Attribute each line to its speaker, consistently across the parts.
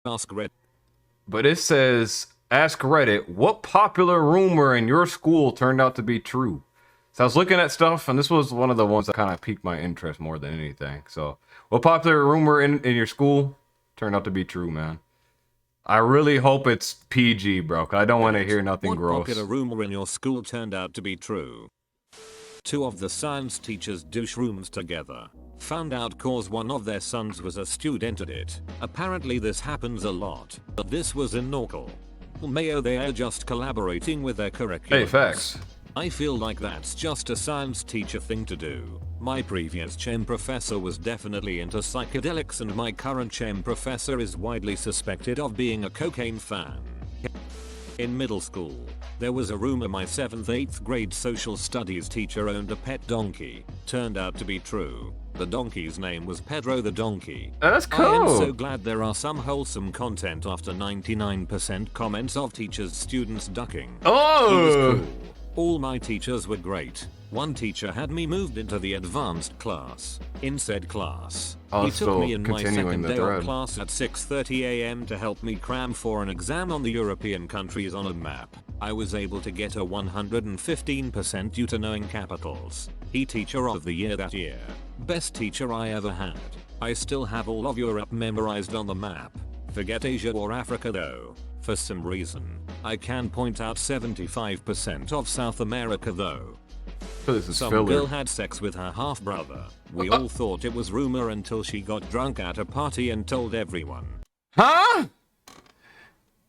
Speaker 1: Ask Red.
Speaker 2: But it says, ask Reddit, what popular rumor in your school turned out to be true? So I was looking at stuff, and this was one of the ones that kind of piqued my interest more than anything. So, what popular rumor in your school turned out to be true, man? I really hope it's PG, bro, 'cause I don't want to hear nothing
Speaker 1: What
Speaker 2: gross.
Speaker 1: What popular rumor in your school turned out to be true? Two of the science teachers douche rooms together. Found out cause one of their sons was a student at it. Apparently this happens a lot, but this was in Norcal. Mayo, they are just collaborating with their curriculum.
Speaker 2: Hey, facts.
Speaker 1: I feel like that's just a science teacher thing to do. My previous chem professor was definitely into psychedelics, and my current chem professor is widely suspected of being a cocaine fan. In middle school, there was a rumor my 7th 8th grade social studies teacher owned a pet donkey. Turned out to be true. The donkey's name was Pedro the Donkey.
Speaker 2: That's cool.
Speaker 1: I am so glad there are some wholesome content after 99% comments of teachers' students ducking.
Speaker 2: Oh!
Speaker 1: He was cool. All my teachers were great. One teacher had me moved into the advanced class. In said class, he took me in my second day of class at 6:30 AM to help me cram for an exam on the European countries on a map. I was able to get a 115% due to knowing capitals. He teacher of the year that year. Best teacher I ever had. I still have all of Europe memorized on the map. Forget Asia or Africa though. For some reason, I can point out 75% of South America though. Some girl had sex with her half-brother. We all thought it was rumor until she got drunk at a party and told everyone.
Speaker 2: Huh?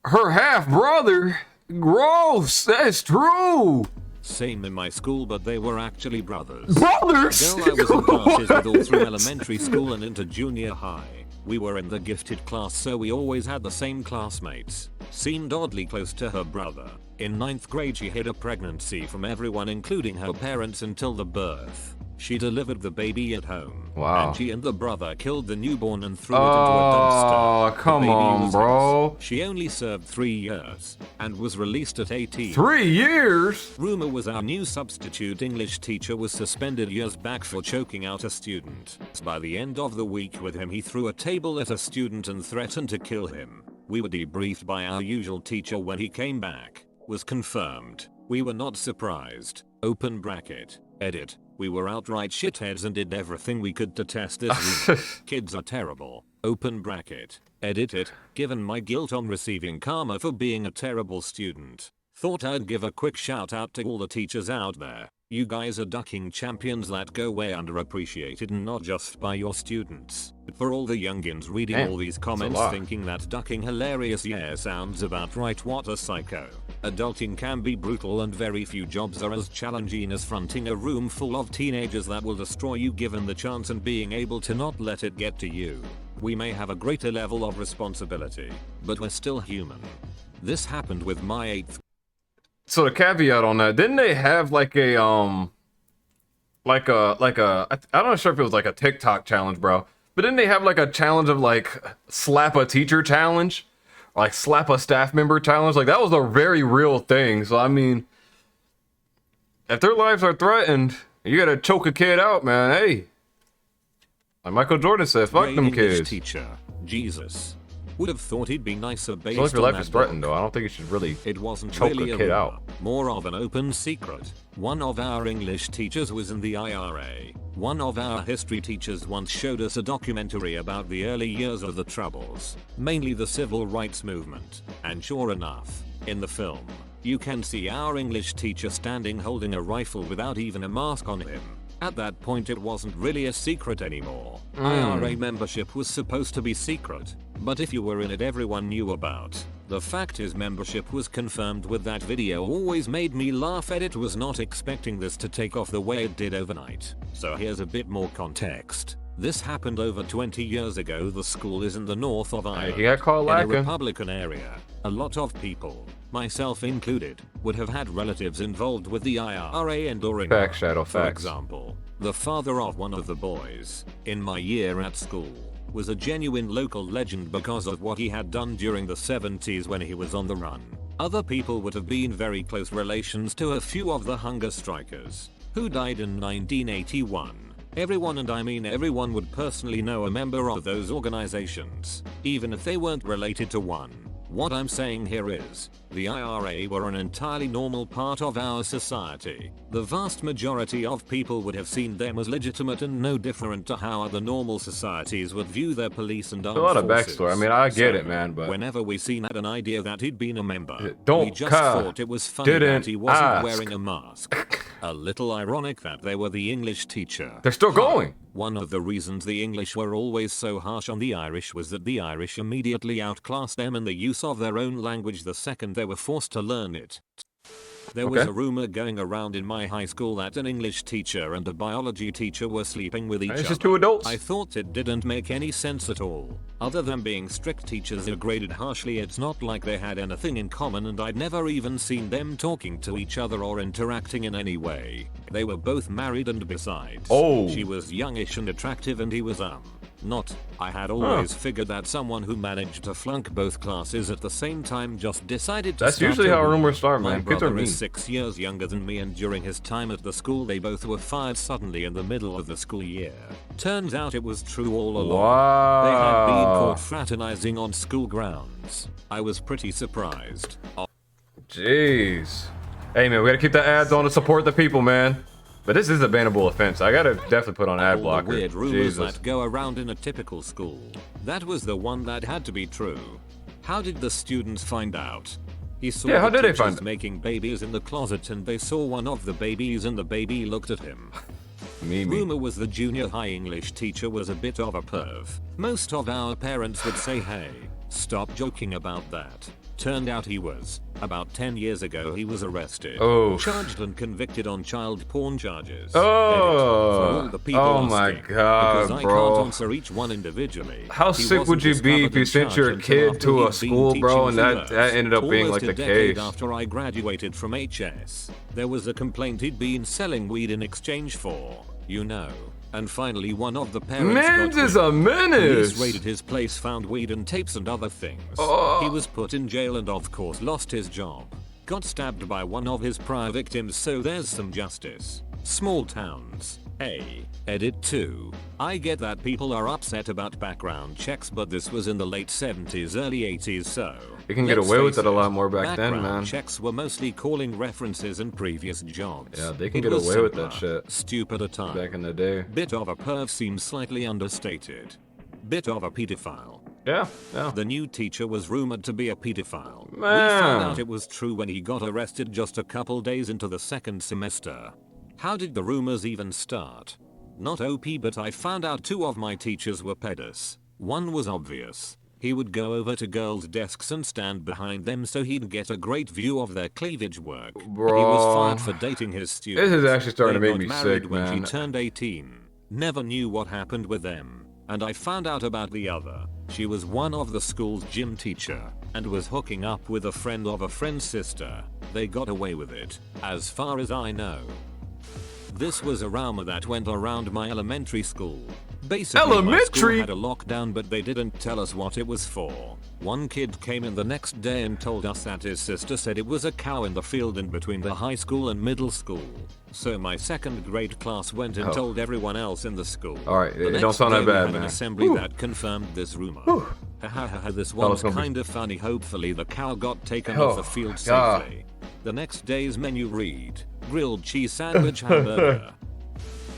Speaker 2: Her half-brother? Gross, that's true.
Speaker 1: Same in my school, but they were actually brothers.
Speaker 2: Brothers?
Speaker 1: The girl I was in classes with all through elementary school and into junior high. We were in the gifted class, so we always had the same classmates. Seemed oddly close to her brother. In 9th grade she hid a pregnancy from everyone including her parents until the birth. She delivered the baby at home.
Speaker 2: Wow.
Speaker 1: And she and the brother killed the newborn and threw it into a dumpster.
Speaker 2: Oh, come on, bro.
Speaker 1: She only served 3 years and was released at 18.
Speaker 2: 3 years?
Speaker 1: Rumor was our new substitute English teacher was suspended years back for choking out a student. By the end of the week with him, he threw a table at a student and threatened to kill him. We were debriefed by our usual teacher when he came back. Was confirmed. We were not surprised. Open bracket. Edit. We were outright shitheads and did everything we could to test this rumor. Kids are terrible. Open bracket. Edit it. Given my guilt on receiving karma for being a terrible student, thought I'd give a quick shout out to all the teachers out there. You guys are ducking champions that go way underappreciated, and not just by your students, but for all the youngins reading all these comments thinking that ducking hilarious sounds about right. What a psycho. Adulting can be brutal and very few jobs are as challenging as fronting a room full of teenagers that will destroy you given the chance and being able to not let it get to you. We may have a greater level of responsibility, but we're still human. This happened with my 8th.
Speaker 2: So the caveat on that, didn't they have like a I'm not sure if it was like a TikTok challenge, bro, but didn't they have like a challenge of like slap a teacher challenge? Like slap a staff member challenge? Like that was a very real thing. So I mean, if their lives are threatened, you gotta choke a kid out, man. Hey, like Michael Jordan said, fuck them kids.
Speaker 1: Teacher, Jesus. Would have thought he'd be nicer based
Speaker 2: so if your
Speaker 1: on
Speaker 2: life is threatened, though, I don't think you should really choke
Speaker 1: really
Speaker 2: a kid out.
Speaker 1: More of an open secret. One of our English teachers was in the IRA. One of our history teachers once showed us a documentary about the early years of the Troubles, mainly the civil rights movement. And sure enough, in the film, you can see our English teacher standing holding a rifle without even a mask on him. At that point it wasn't really a secret anymore. IRA membership was supposed to be secret, but if you were in it everyone knew about. The fact is membership was confirmed with that video. Always made me laugh. Edit was not expecting this to take off the way it did overnight. So here's a bit more context. This happened over 20 years ago. The school is in the north of Ireland, in a Republican area. A lot of people, myself included, would have had relatives involved with the IRA and during For example, the father of one of the boys in my year at school was a genuine local legend because of what he had done during the 70s when he was on the run. Other people would have been very close relations to a few of the hunger strikers who died in 1981. Everyone, and I mean everyone, would personally know a member of those organizations, even if they weren't related to one. What I'm saying here is, the IRA were an entirely normal part of our society. The vast majority of people would have seen them as legitimate and no different to how other normal societies would view their police and armed
Speaker 2: A lot of
Speaker 1: forces.
Speaker 2: backstory. I mean, I get it, man, but
Speaker 1: whenever we seen had an idea that he'd been a member,
Speaker 2: don't
Speaker 1: we just thought it was funny that he wasn't wearing a mask. A little ironic that they were the English teacher.
Speaker 2: They're still going.
Speaker 1: One of the reasons the English were always so harsh on the Irish was that the Irish immediately outclassed them in the use of their own language the second they were forced to learn it. There was a rumor going around in my high school that an English teacher and a biology teacher were sleeping with each other.
Speaker 2: It's just two adults.
Speaker 1: I thought it didn't make any sense at all. Other than being strict teachers who graded harshly, it's not like they had anything in common, and I'd never even seen them talking to each other or interacting in any way. They were both married, and besides, she was youngish and attractive and he was not. I had always figured that someone who managed to flunk both classes at the same time just decided to
Speaker 2: That's usually how rumors start, man.
Speaker 1: My
Speaker 2: Kids are
Speaker 1: brother
Speaker 2: mean.
Speaker 1: is 6 years younger than me, and during his time at the school they both were fired suddenly in the middle of the school year. Turns out it was true all along.
Speaker 2: Wow.
Speaker 1: They had been caught fraternizing on school grounds. I was pretty surprised.
Speaker 2: Jeez. Hey man, we gotta keep the ads on to support the people, man. But this is a bannable offense. I gotta definitely put on ad blocker.
Speaker 1: All the weird rumors
Speaker 2: Jesus.
Speaker 1: that go around in a typical school. That was the one that had to be true. How did the students find out? He saw
Speaker 2: how
Speaker 1: the
Speaker 2: did they
Speaker 1: teachers
Speaker 2: find
Speaker 1: making babies in the closet, and they saw one of the babies and the baby looked at him.
Speaker 2: Mimi.
Speaker 1: Rumor was the junior high English teacher was a bit of a perv. Most of our parents would say, hey, stop joking about that. Turned out he was. About 10 years ago he was arrested, charged and convicted on child porn charges.
Speaker 2: Oh,
Speaker 1: for all the people
Speaker 2: my
Speaker 1: asking,
Speaker 2: God,
Speaker 1: because I
Speaker 2: bro.
Speaker 1: can't answer each one individually.
Speaker 2: How
Speaker 1: He
Speaker 2: sick
Speaker 1: wasn't
Speaker 2: would you be if
Speaker 1: discovered
Speaker 2: you
Speaker 1: and
Speaker 2: sent your
Speaker 1: charged until
Speaker 2: kid
Speaker 1: after
Speaker 2: to a
Speaker 1: he'd been
Speaker 2: school, bro, and
Speaker 1: teaching
Speaker 2: that
Speaker 1: for years.
Speaker 2: ended up being
Speaker 1: Almost
Speaker 2: like the
Speaker 1: a decade
Speaker 2: case?
Speaker 1: after I graduated from HS, there was a complaint he'd been selling weed in exchange for, you know. And finally one of the parents
Speaker 2: Mans
Speaker 1: got
Speaker 2: is a menace.
Speaker 1: Police raided his place, found weed and tapes and other things. He was put in jail and of course lost his job. Got stabbed by one of his prior victims, so there's some justice. Small towns. Edit 2. I get that people are upset about background checks, but this was in the late 70s, early 80s, so
Speaker 2: You can get
Speaker 1: let's
Speaker 2: away with
Speaker 1: face
Speaker 2: it a lot more back then,
Speaker 1: background
Speaker 2: man.
Speaker 1: checks were mostly calling references and previous jobs.
Speaker 2: Yeah, they can
Speaker 1: It
Speaker 2: get
Speaker 1: was
Speaker 2: away with that
Speaker 1: simpler,
Speaker 2: shit.
Speaker 1: Stupid at times.
Speaker 2: Back in the day.
Speaker 1: Bit of a perv seems slightly understated. Bit of a pedophile.
Speaker 2: Yeah.
Speaker 1: The new teacher was rumored to be a pedophile.
Speaker 2: Man.
Speaker 1: We found out it was true when he got arrested just a couple days into the second semester. How did the rumors even start? Not OP, but I found out 2 of my teachers were pedos. One was obvious. He would go over to girls' desks and stand behind them so he'd get a great view of their cleavage work.
Speaker 2: Bro.
Speaker 1: He was fired for dating his students.
Speaker 2: This is actually starting
Speaker 1: They
Speaker 2: to make
Speaker 1: got
Speaker 2: me
Speaker 1: married
Speaker 2: sick,
Speaker 1: when
Speaker 2: man.
Speaker 1: she turned 18. Never knew what happened with them. And I found out about the other. She was one of the school's gym teacher and was hooking up with a friend of a friend's sister. They got away with it, as far as I know. This was a rumor that went around my elementary school. Basically, my school had a lockdown, but they didn't tell us what it was for. One kid came in the next day and told us that his sister said it was a cow in the field in between the high school and middle school. So my 2nd grade class went and told everyone else in the school.
Speaker 2: Alright,
Speaker 1: The
Speaker 2: it
Speaker 1: next
Speaker 2: don't sound
Speaker 1: day
Speaker 2: that
Speaker 1: we
Speaker 2: bad,
Speaker 1: had an
Speaker 2: man.
Speaker 1: assembly that confirmed this rumor. This one's kind of funny. Hopefully the cow got taken off the field safely. The next day's menu read, grilled cheese sandwich hamburger.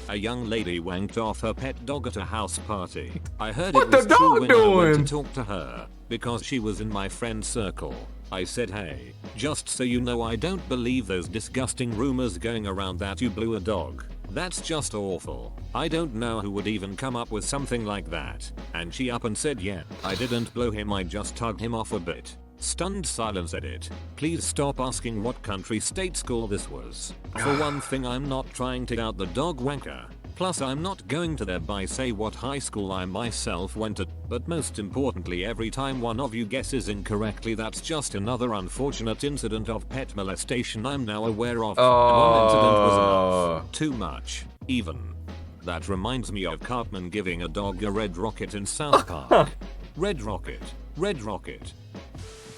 Speaker 1: A young lady wanked off her pet dog at a house party. I heard it was true when I went to talk to her, because she was in my friend circle. I said, hey, just so you know, I don't believe those disgusting rumors going around that you blew a dog. That's just awful. I don't know who would even come up with something like that. And she up and said, yeah, I didn't blow him, I just tugged him off a bit. Stunned silence. Edit. Please stop asking what country state school this was. For one thing, I'm not trying to out the dog wanker. Plus I'm not going to thereby say what high school I myself went to, but most importantly, every time one of you guesses incorrectly, that's just another unfortunate incident of pet molestation I'm now aware of. One incident was enough. Too much. Even. That reminds me of Cartman giving a dog a red rocket in South Park. Red rocket. Red rocket.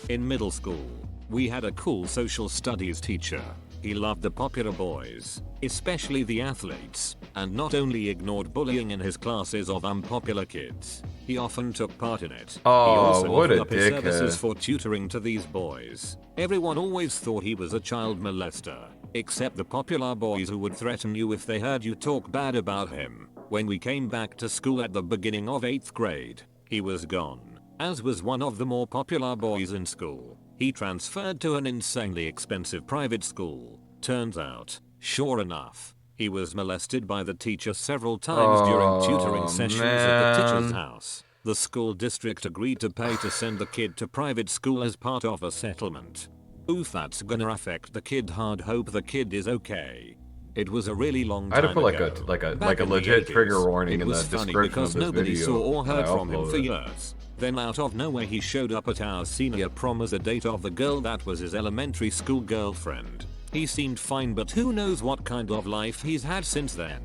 Speaker 1: In middle school, we had a cool social studies teacher. He loved the popular boys, especially the athletes. and not only ignored bullying in his classes of unpopular kids, he often took part in it.
Speaker 2: Oh,
Speaker 1: he also
Speaker 2: what
Speaker 1: offered
Speaker 2: a
Speaker 1: up his services
Speaker 2: dickhead.
Speaker 1: for tutoring to these boys. Everyone always thought he was a child molester, except the popular boys who would threaten you if they heard you talk bad about him. When we came back to school at the beginning of 8th grade, he was gone, as was one of the more popular boys in school. He transferred to an insanely expensive private school. Turns out, sure enough, he was molested by the teacher several times during tutoring sessions at the teacher's house. The school district agreed to pay to send the kid to private school as part of a settlement. Oof, that's gonna affect the kid hard. Hope the kid is okay. It was a really long
Speaker 2: I had
Speaker 1: time
Speaker 2: to put
Speaker 1: ago.
Speaker 2: like a
Speaker 1: Back in the
Speaker 2: legit
Speaker 1: 80s,
Speaker 2: trigger warning
Speaker 1: it
Speaker 2: in the
Speaker 1: was funny
Speaker 2: description
Speaker 1: because
Speaker 2: of this
Speaker 1: nobody
Speaker 2: video.
Speaker 1: saw or heard
Speaker 2: I
Speaker 1: from him for
Speaker 2: uploaded.
Speaker 1: years. Then out of nowhere he showed up at our senior prom as a date of the girl that was his elementary school girlfriend. He seemed fine, but who knows what kind of life he's had since then.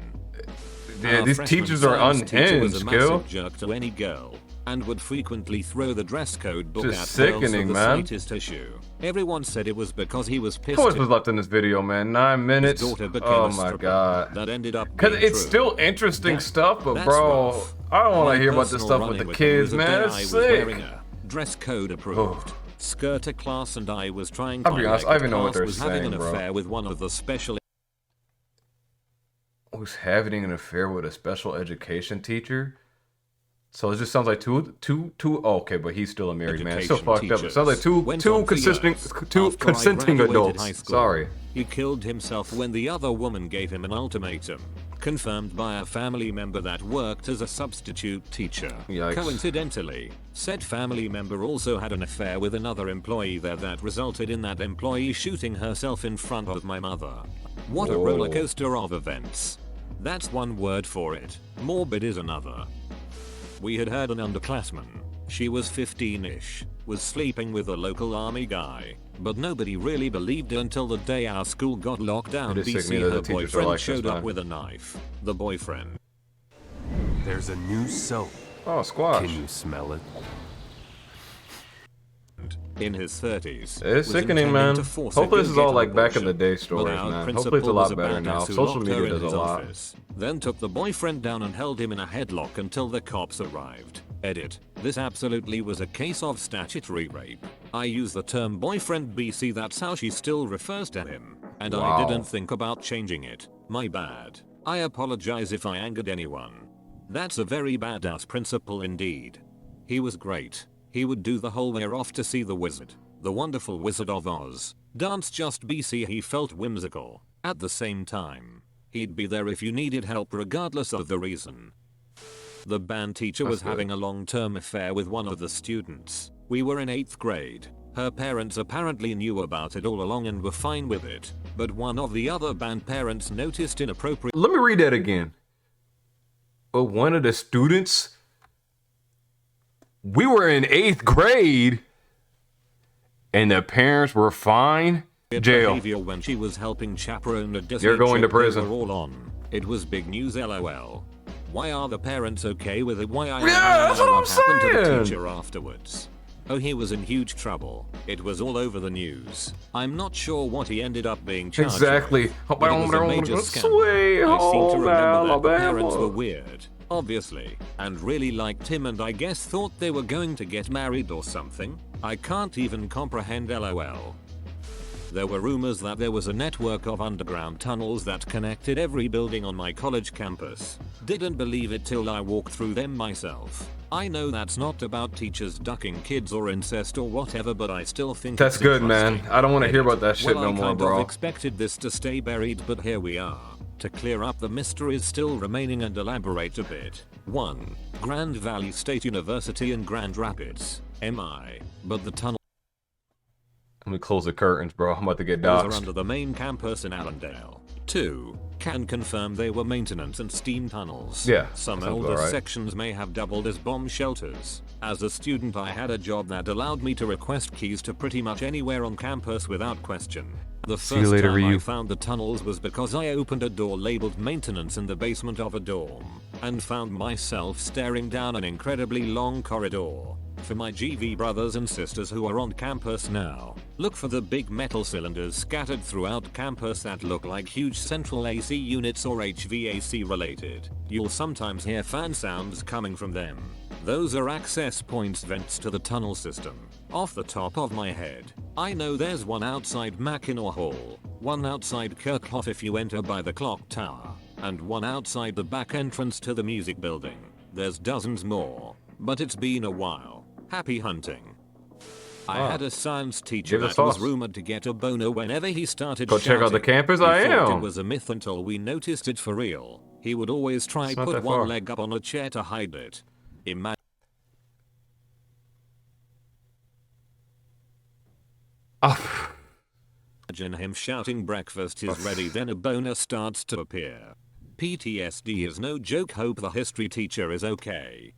Speaker 2: Yeah,
Speaker 1: Our
Speaker 2: these
Speaker 1: freshman
Speaker 2: teachers are
Speaker 1: science teacher was
Speaker 2: unhinged,
Speaker 1: a
Speaker 2: Gil.
Speaker 1: massive jerk to any girl, and would frequently throw the dress code book
Speaker 2: Just
Speaker 1: at girls for
Speaker 2: sickening,
Speaker 1: the
Speaker 2: man.
Speaker 1: slightest issue. Everyone said it was because he was pissed
Speaker 2: How much
Speaker 1: at
Speaker 2: was left in this video, man? 9 minutes.
Speaker 1: his daughter became
Speaker 2: Oh
Speaker 1: a
Speaker 2: my
Speaker 1: stripper.
Speaker 2: god.
Speaker 1: That ended up
Speaker 2: Cause
Speaker 1: being
Speaker 2: it's
Speaker 1: true.
Speaker 2: still interesting
Speaker 1: That-
Speaker 2: stuff, but
Speaker 1: that's
Speaker 2: bro,
Speaker 1: rough.
Speaker 2: I don't want
Speaker 1: My
Speaker 2: to hear about this
Speaker 1: personal
Speaker 2: stuff with
Speaker 1: running
Speaker 2: the
Speaker 1: them
Speaker 2: kids,
Speaker 1: was
Speaker 2: man.
Speaker 1: day
Speaker 2: That's
Speaker 1: I was
Speaker 2: sick.
Speaker 1: wearing a dress code approved skirt to class, and I was trying
Speaker 2: I'll be honest, I even know what they're
Speaker 1: was having
Speaker 2: saying,
Speaker 1: an
Speaker 2: bro.
Speaker 1: affair with one of the special
Speaker 2: Was having an affair with a special education teacher. So it just sounds like two. Oh, okay, but he's still a married man. It's still
Speaker 1: education
Speaker 2: fucked up. It sounds like
Speaker 1: teachers went
Speaker 2: two
Speaker 1: on for
Speaker 2: consenting
Speaker 1: years.
Speaker 2: two
Speaker 1: After I
Speaker 2: consenting
Speaker 1: graduated
Speaker 2: adults.
Speaker 1: high school,
Speaker 2: Sorry.
Speaker 1: He killed himself when the other woman gave him an ultimatum, confirmed by a family member that worked as a substitute teacher.
Speaker 2: Yikes.
Speaker 1: Coincidentally, said family member also had an affair with another employee there that resulted in that employee shooting herself in front of my mother. What a
Speaker 2: Whoa.
Speaker 1: roller coaster of events. That's one word for it. Morbid is another. We had heard an underclassman, she was 15-ish, was sleeping with a local army guy, but nobody really believed it until the day our school got locked down.
Speaker 2: It is sick
Speaker 1: BC,
Speaker 2: to me that
Speaker 1: her
Speaker 2: the teachers are
Speaker 1: boyfriend
Speaker 2: like this,
Speaker 1: showed up
Speaker 2: man.
Speaker 1: with a knife. The boyfriend.
Speaker 3: There's a new soap.
Speaker 2: Oh, squash.
Speaker 3: Can you smell it?
Speaker 1: In his 30s.
Speaker 2: It is
Speaker 1: was
Speaker 2: sickening,
Speaker 1: intending
Speaker 2: man.
Speaker 1: to force a
Speaker 2: Hopefully this is all
Speaker 1: go-getter
Speaker 2: like back in the
Speaker 1: abortion,
Speaker 2: day
Speaker 1: but
Speaker 2: stories,
Speaker 1: our
Speaker 2: man.
Speaker 1: principal
Speaker 2: Hopefully it's a
Speaker 1: was
Speaker 2: lot better
Speaker 1: badass
Speaker 2: now.
Speaker 1: who
Speaker 2: Social
Speaker 1: locked her
Speaker 2: media
Speaker 1: in
Speaker 2: does
Speaker 1: his
Speaker 2: a lot.
Speaker 1: office, then took the boyfriend down and held him in a headlock until the cops arrived. Edit. This absolutely was a case of statutory rape. I use the term boyfriend BC, that's how she still refers to him, and
Speaker 2: Wow.
Speaker 1: I didn't think about changing it. My bad. I apologize if I angered anyone. That's a very badass principal indeed. He was great. He would do the whole we're off to see the wizard, the wonderful Wizard of Oz, dance just BC. He felt whimsical. At the same time, he'd be there if you needed help regardless of the reason. The band teacher was
Speaker 2: That's good.
Speaker 1: having a long-term affair with one of the students. We were in 8th grade. Her parents apparently knew about it all along and were fine with it, but one of the other band parents noticed inappropriate
Speaker 2: Let me read that again. But one of the students, we were in 8th grade, and the parents were fine. Jail.
Speaker 1: behavior when she was helping chaperone a Disney
Speaker 2: You're going to
Speaker 1: trip they
Speaker 2: prison.
Speaker 1: were all on. It was big news, lol. Why are the parents okay with it? Why
Speaker 2: Yeah, that's what I'm
Speaker 1: happened to the
Speaker 2: saying.
Speaker 1: teacher afterwards? Oh, he was in huge trouble. It was all over the news. I'm not sure what he ended up being charged
Speaker 2: Exactly.
Speaker 1: with,
Speaker 2: Hope
Speaker 1: but
Speaker 2: I
Speaker 1: it was
Speaker 2: don't
Speaker 1: a
Speaker 2: wanna
Speaker 1: major
Speaker 2: go
Speaker 1: scandal.
Speaker 2: sway
Speaker 1: I seem to
Speaker 2: home,
Speaker 1: remember that the
Speaker 2: Alabama.
Speaker 1: parents were weird, obviously, and really liked him, and I guess thought they were going to get married or something. I can't even comprehend, lol. There were rumors that there was a network of underground tunnels that connected every building on my college campus. Didn't believe it till I walked through them myself. I know that's not about teachers ducking kids or incest or whatever, but I still think
Speaker 2: That's
Speaker 1: it's
Speaker 2: good, man.
Speaker 1: interesting.
Speaker 2: I don't want to hear about that shit
Speaker 1: Well,
Speaker 2: no
Speaker 1: I
Speaker 2: more,
Speaker 1: kind
Speaker 2: bro.
Speaker 1: of expected this to stay buried, but here we are. To clear up the mysteries still remaining and elaborate a bit. 1. Grand Valley State University in Grand Rapids, MI. But the tunnel
Speaker 2: Let me close the curtains, bro. I'm about to get
Speaker 1: are
Speaker 2: doxxed.
Speaker 1: under the main campus in Allendale. 2. Can confirm they were maintenance and steam tunnels.
Speaker 2: Yeah,
Speaker 1: Some
Speaker 2: that sounds
Speaker 1: older
Speaker 2: about right.
Speaker 1: sections may have doubled as bomb shelters. As a student, I had a job that allowed me to request keys to pretty much anywhere on campus without question. The
Speaker 2: See you
Speaker 1: first
Speaker 2: later,
Speaker 1: time
Speaker 2: Ryu.
Speaker 1: I found the tunnels was because I opened a door labeled maintenance in the basement of a dorm and found myself staring down an incredibly long corridor. For my GV brothers and sisters who are on campus now, look for the big metal cylinders scattered throughout campus that look like huge central AC units or HVAC related. You'll sometimes hear fan sounds coming from them. Those are access points, vents to the tunnel system. Off the top of my head, I know there's one outside Mackinac Hall, one outside Kirkhoff if you enter by the clock tower, and one outside the back entrance to the music building. There's dozens more, but it's been a while. Happy hunting. I had a science teacher that was rumored to get a boner whenever he started
Speaker 2: Go
Speaker 1: shouting.
Speaker 2: check out the campus.
Speaker 1: We
Speaker 2: I
Speaker 1: thought
Speaker 2: am.
Speaker 1: it was a myth until we noticed it for real. He would always try put one leg up on a chair to hide it. Imagine him shouting breakfast is ready, then a boner starts to appear. PTSD is no joke. Hope the history teacher is okay.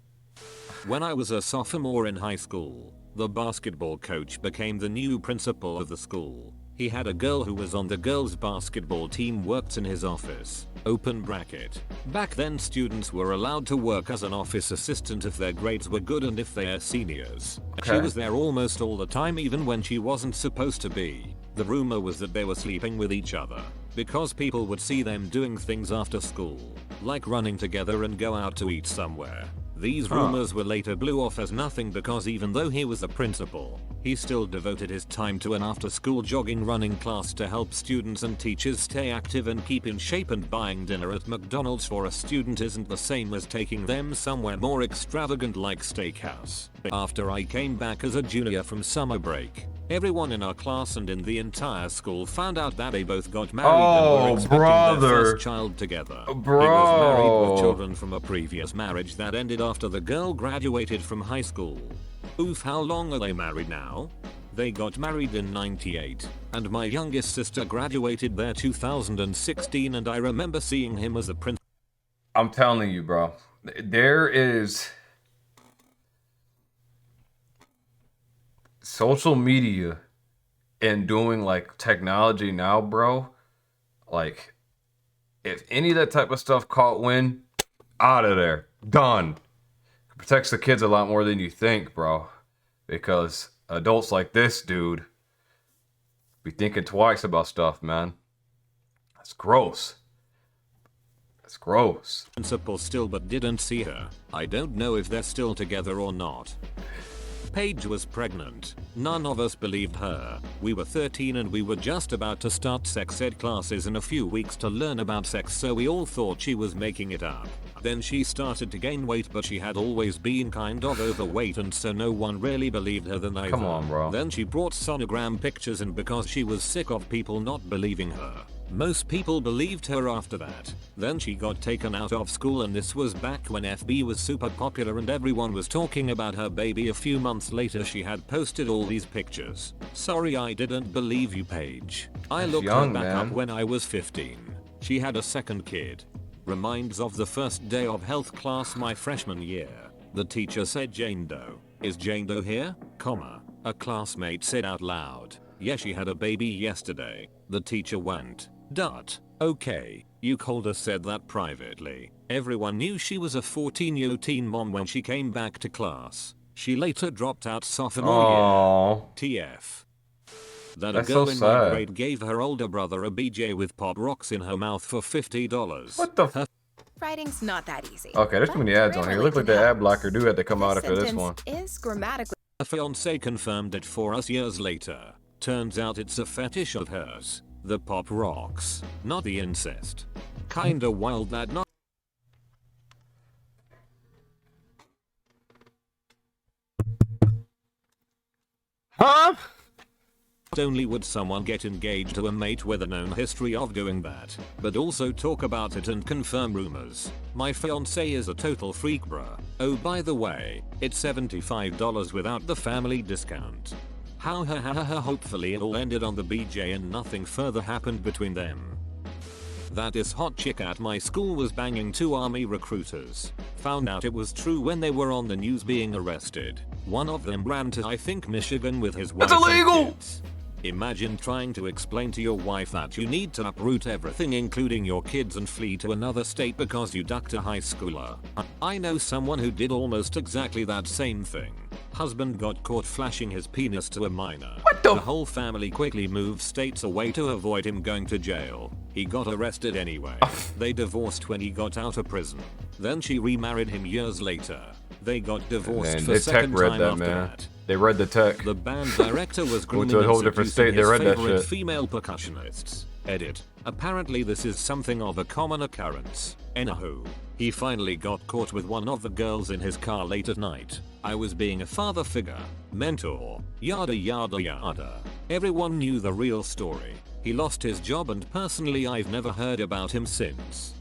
Speaker 1: When I was a sophomore in high school, the basketball coach became the new principal of the school. He had a girl who was on the girls' basketball team worked in his office. Open bracket. Back then students were allowed to work as an office assistant if their grades were good and if they're seniors. She was there almost all the time even when she wasn't supposed to be. The rumor was that they were sleeping with each other, because people would see them doing things after school, like running together and go out to eat somewhere. These rumors were later blew off as nothing because even though he was a principal, he still devoted his time to an after-school jogging running class to help students and teachers stay active and keep in shape, and buying dinner at McDonald's for a student isn't the same as taking them somewhere more extravagant like steakhouse. After I came back as a junior from summer break, everyone in our class and in the entire school found out that they both got married and were expecting their first child together. He was married with children from a previous marriage that ended after the girl graduated from high school. Oof, how long are they married now? They got married in '98, and my youngest sister graduated there 2016, and I remember seeing him as a prince.
Speaker 2: I'm telling you, bro. There is social media and doing like technology now, bro. Like, if any of that type of stuff caught wind, out of there. Done. It protects the kids a lot more than you think, bro. Because adults like this dude be thinking twice about stuff, man. That's gross. That's gross.
Speaker 1: Principal still but didn't see her. I don't know if they're still together or not. Paige was pregnant. None of us believed her. We were 13 and we were just about to start sex ed classes in a few weeks to learn about sex, so we all thought she was making it up. Then she started to gain weight, but she had always been kind of overweight, and so no one really believed her then either.
Speaker 2: Come on, bro.
Speaker 1: Then she brought sonogram pictures, and because she was sick of people not believing her, most people believed her after that. Then she got taken out of school, and this was back when FB was super popular and everyone was talking about her baby. A few months later she had posted all these pictures. Sorry I didn't believe you, Paige. I looked her back up when I was 15. She had a second kid. Reminds of the first day of health class my freshman year. The teacher said, "Jane Doe. Is Jane Doe here?" Comma. A classmate said out loud, "Yeah, she had a baby yesterday." The teacher went, "Dot. Okay, you could have said that privately." Everyone knew she was a 14-year-old teen mom when she came back to class. She later dropped out sophomore year. TF. That a girl in my grade gave her older brother a BJ with pop rocks in her mouth for $50.
Speaker 2: What the
Speaker 4: Writing's not that easy.
Speaker 2: Okay, there's too many ads on here. Look like the ad blocker do have to come out after this one.
Speaker 4: Is grammatically.
Speaker 1: Her fiance confirmed it for us years later. Turns out it's a fetish of hers. The pop rocks, not the incest. Kinda wild that not only would someone get engaged to a mate with a known history of doing that, but also talk about it and confirm rumors. My fiance is a total freak, bruh. Oh, by the way, it's $75 without the family discount. Hopefully it all ended on the BJ and nothing further happened between them. That this hot chick at my school was banging 2 army recruiters. Found out it was true when they were on the news being arrested. One of them ran to I think Michigan with his wife.
Speaker 2: That's illegal!
Speaker 1: And kids. Imagine trying to explain to your wife that you need to uproot everything including your kids and flee to another state because you ducked a high schooler. I know someone who did almost exactly that same thing. Husband got caught flashing his penis to a minor.
Speaker 2: What the
Speaker 1: whole family quickly moved states away to avoid him going to jail. He got arrested anyway. They divorced when he got out of prison. Then she remarried him years later. They got divorced
Speaker 2: Man,
Speaker 1: for
Speaker 2: they
Speaker 1: second
Speaker 2: tech read
Speaker 1: time
Speaker 2: that,
Speaker 1: after
Speaker 2: man.
Speaker 1: that.
Speaker 2: They read the tech.
Speaker 1: The band director was grooming
Speaker 2: to a whole
Speaker 1: and
Speaker 2: different
Speaker 1: seducing
Speaker 2: state, they
Speaker 1: his
Speaker 2: read that
Speaker 1: favorite
Speaker 2: shit.
Speaker 1: female percussionists. Edit. Apparently this is something of a common occurrence. Anywho, he finally got caught with one of the girls in his car late at night. I was being a father figure, mentor, yada yada yada. Everyone knew the real story. He lost his job and personally I've never heard about him since.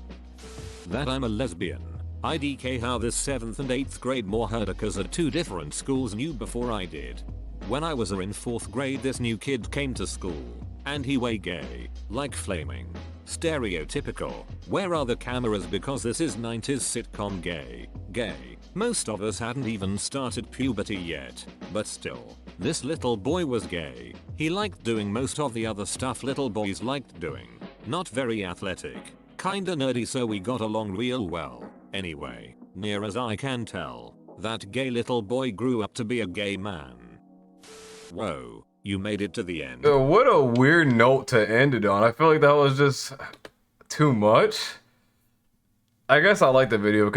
Speaker 1: That I'm a lesbian. IDK how this 7th and 8th grade more herdikas at 2 different schools knew before I did. When I was in 4th grade this new kid came to school. And he way gay. Like flaming. Stereotypical. Where are the cameras because this is 90s sitcom gay. Gay. Most of us hadn't even started puberty yet. But still. This little boy was gay. He liked doing most of the other stuff little boys liked doing. Not very athletic. Kinda nerdy so we got along real well. Anyway, near as I can tell, that gay little boy grew up to be a gay man. Whoa, you made it to the end.
Speaker 2: What a weird note to end it on. I feel like that was just too much. I guess I like the video because